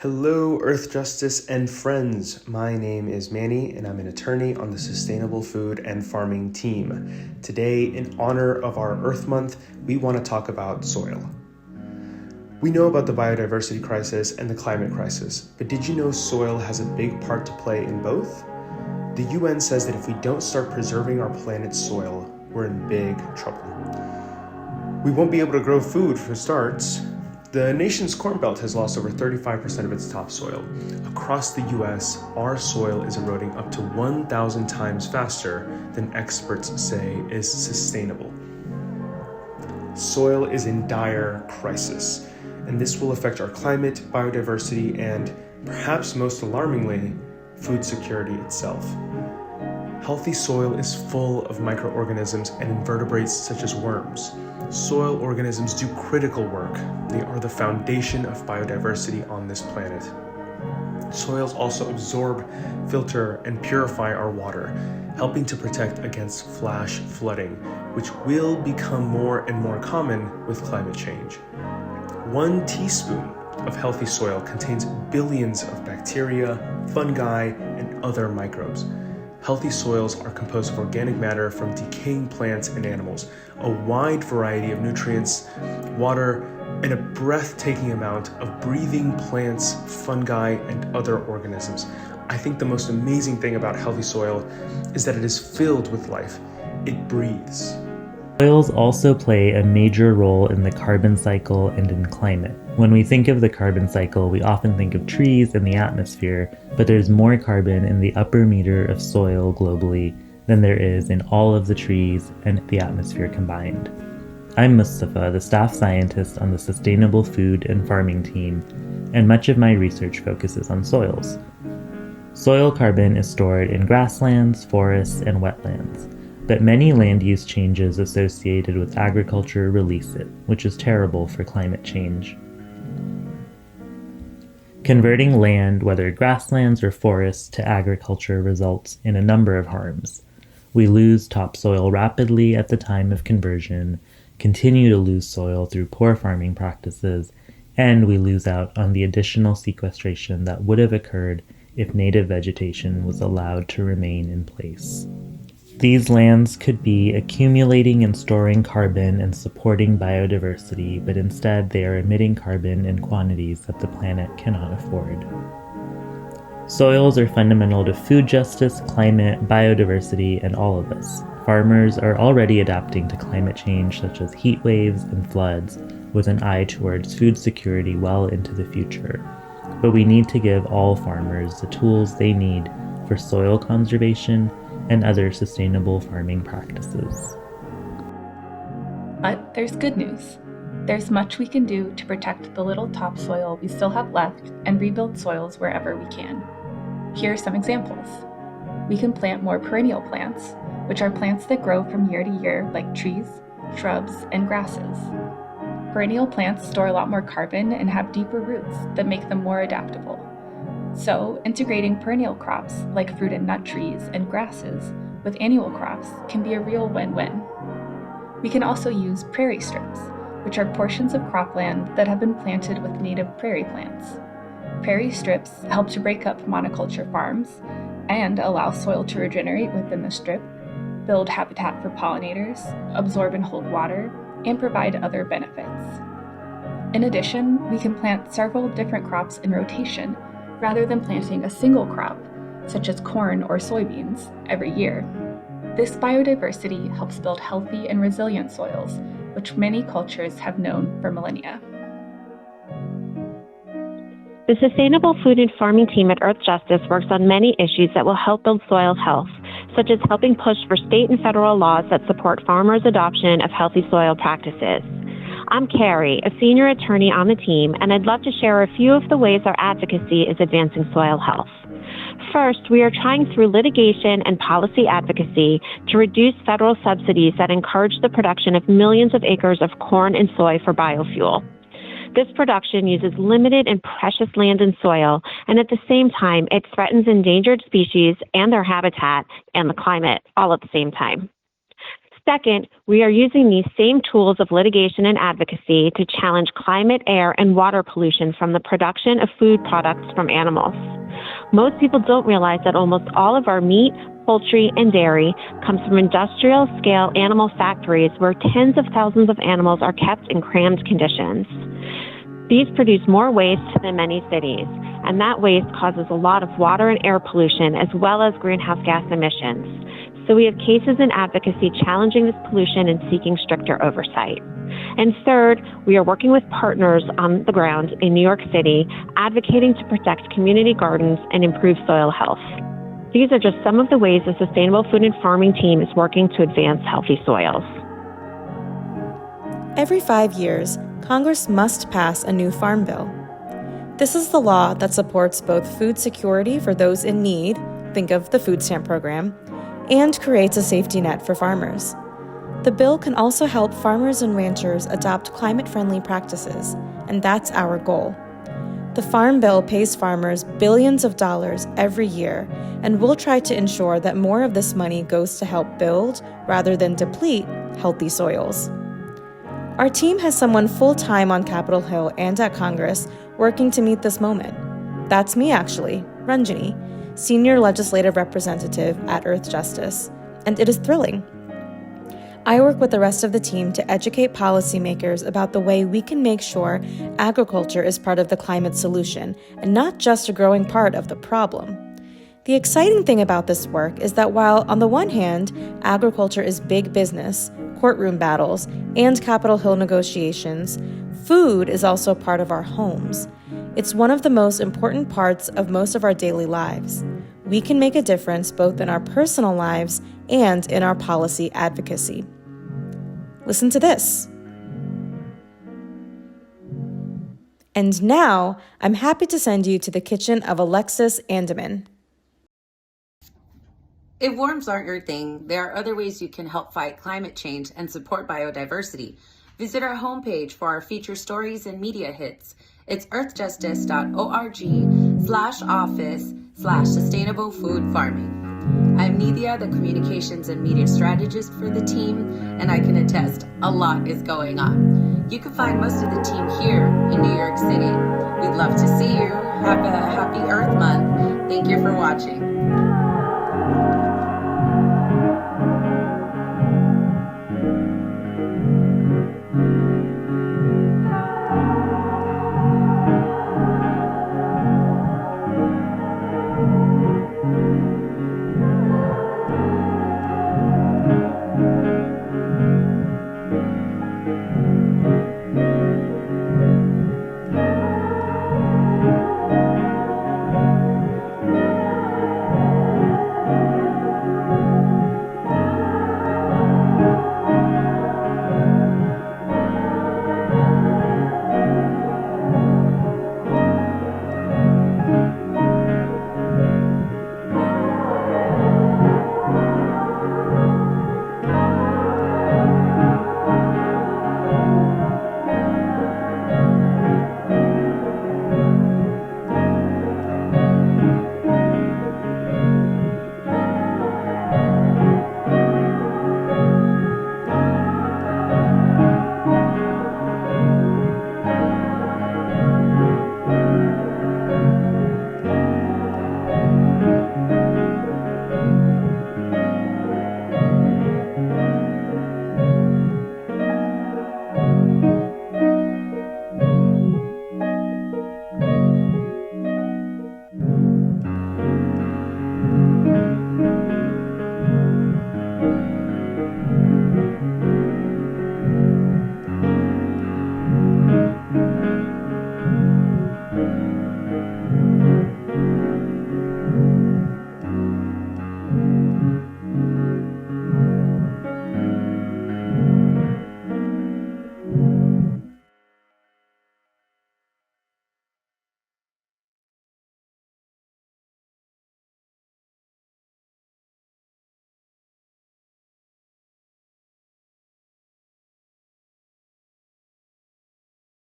Hello, Earth Justice and friends. My name is Manny, and I'm an attorney on the Sustainable Food and Farming team. Today, in honor of our Earth Month, we want to talk about soil. We know about the biodiversity crisis and the climate crisis, but did you know soil has a big part to play in both? The UN says that if we don't start preserving our planet's soil, we're in big trouble. We won't be able to grow food for starts. The nation's Corn Belt has lost over 35% of its topsoil. Across the US, our soil is eroding up to 1,000 times faster than experts say is sustainable. Soil is in dire crisis, and this will affect our climate, biodiversity, and, perhaps most alarmingly, food security itself. Healthy soil is full of microorganisms and invertebrates such as worms. Soil organisms do critical work. They are the foundation of biodiversity on this planet. Soils also absorb, filter, and purify our water, helping to protect against flash flooding, which will become more and more common with climate change. 1 teaspoon of healthy soil contains billions of bacteria, fungi, and other microbes. Healthy soils are composed of organic matter from decaying plants and animals, a wide variety of nutrients, water, and a breathtaking amount of breathing plants, fungi, and other organisms. I think the most amazing thing about healthy soil is that it is filled with life. It breathes. Soils also play a major role in the carbon cycle and in climate. When we think of the carbon cycle, we often think of trees and the atmosphere, but there's more carbon in the upper meter of soil globally than there is in all of the trees and the atmosphere combined. I'm Mustafa, the staff scientist on the Sustainable Food and Farming team, and much of my research focuses on soils. Soil carbon is stored in grasslands, forests, and wetlands. But many land use changes associated with agriculture release it, which is terrible for climate change. Converting land, whether grasslands or forests, to agriculture results in a number of harms. We lose topsoil rapidly at the time of conversion, continue to lose soil through poor farming practices, and we lose out on the additional sequestration that would have occurred if native vegetation was allowed to remain in place. These lands could be accumulating and storing carbon and supporting biodiversity, but instead they are emitting carbon in quantities that the planet cannot afford. Soils are fundamental to food justice, climate, biodiversity, and all of us. Farmers are already adapting to climate change such as heat waves and floods, with an eye towards food security well into the future. But we need to give all farmers the tools they need for soil conservation and other sustainable farming practices. But there's good news. There's much we can do to protect the little topsoil we still have left and rebuild soils wherever we can. Here are some examples. We can plant more perennial plants, which are plants that grow from year to year like trees, shrubs, and grasses. Perennial plants store a lot more carbon and have deeper roots that make them more adaptable. So, integrating perennial crops like fruit and nut trees and grasses with annual crops can be a real win-win. We can also use prairie strips, which are portions of cropland that have been planted with native prairie plants. Prairie strips help to break up monoculture farms and allow soil to regenerate within the strip, build habitat for pollinators, absorb and hold water, and provide other benefits. In addition, we can plant several different crops in rotation rather than planting a single crop, such as corn or soybeans, every year. This biodiversity helps build healthy and resilient soils, which many cultures have known for millennia. The Sustainable Food and Farming team at Earth Justice works on many issues that will help build soil health, such as helping push for state and federal laws that support farmers' adoption of healthy soil practices. I'm Carrie, a senior attorney on the team, and I'd love to share a few of the ways our advocacy is advancing soil health. First, we are trying through litigation and policy advocacy to reduce federal subsidies that encourage the production of millions of acres of corn and soy for biofuel. This production uses limited and precious land and soil, and at the same time, it threatens endangered species and their habitat and the climate all at the same time. Second, we are using these same tools of litigation and advocacy to challenge climate, air, and water pollution from the production of food products from animals. Most people don't realize that almost all of our meat, poultry, and dairy comes from industrial-scale animal factories where tens of thousands of animals are kept in crammed conditions. These produce more waste than many cities, and that waste causes a lot of water and air pollution as well as greenhouse gas emissions. So we have cases in advocacy challenging this pollution and seeking stricter oversight. And third, we are working with partners on the ground in New York City, advocating to protect community gardens and improve soil health. These are just some of the ways the Sustainable Food and Farming team is working to advance healthy soils. Every 5 years, Congress must pass a new farm bill. This is the law that supports both food security for those in need, think of the food stamp program, and creates a safety net for farmers. The bill can also help farmers and ranchers adopt climate-friendly practices, and that's our goal. The Farm Bill pays farmers billions of dollars every year, and we'll try to ensure that more of this money goes to help build, rather than deplete, healthy soils. Our team has someone full-time on Capitol Hill and at Congress working to meet this moment. That's me, actually, Ranjani, Senior Legislative Representative at Earth Justice, and it is thrilling. I work with the rest of the team to educate policymakers about the way we can make sure agriculture is part of the climate solution and not just a growing part of the problem. The exciting thing about this work is that while, on the one hand, agriculture is big business, courtroom battles, and Capitol Hill negotiations, food is also part of our homes. It's one of the most important parts of most of our daily lives. We can make a difference both in our personal lives and in our policy advocacy. Listen to this. And now, I'm happy to send you to the kitchen of Alexis Andaman. If worms aren't your thing, there are other ways you can help fight climate change and support biodiversity. Visit our homepage for our feature stories and media hits. It's earthjustice.org/office/sustainable food farming. I'm Nidia, the communications and media strategist for the team, and I can attest a lot is going on. You can find most of the team here in New York City. We'd love to see you. Have a happy Earth Month. Thank you for watching.